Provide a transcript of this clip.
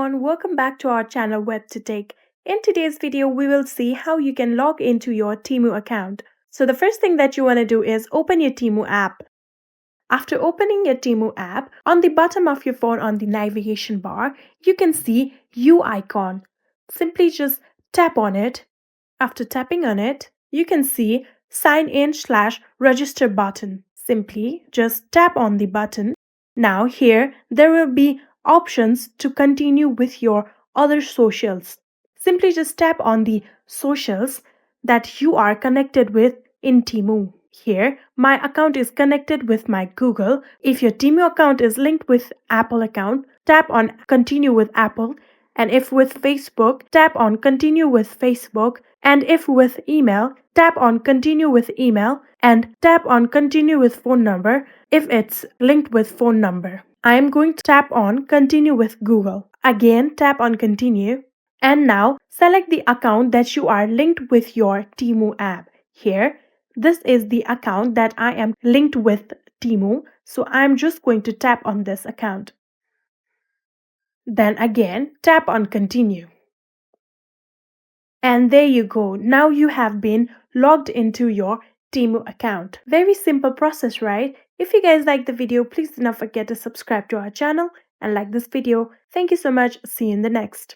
everyone, welcome back to our channel WebToTech. In today's video, we will see how you can log into your Temu account. So the first thing that you want to do is open your Temu app. After opening your Temu app, on the bottom of your phone on the navigation bar, you can see U icon. Simply just tap on it. After tapping on it, you can see sign in/register button. Simply just tap on the button. Now here there will be options to continue with your other socials. Simply just tap on the socials that you are connected with in Temu. Here my account is connected with my Google. If your Temu account is linked with Apple account, tap on continue with Apple. And if with Facebook, tap on continue with Facebook. And if with email, tap on continue with email and tap on continue with phone number if it's linked with phone number. I am going to tap on continue with Google. Again, tap on continue. And now select the account that you are linked with your Temu app. Here, this is the account that I am linked with Temu. So I'm just going to tap on this account. Then again, tap on continue. And there you go. Now you have been logged into your Temu account. Very simple process, right? If you guys like the video, please do not forget to subscribe to our channel and like this video. Thank you so much. See you in the next.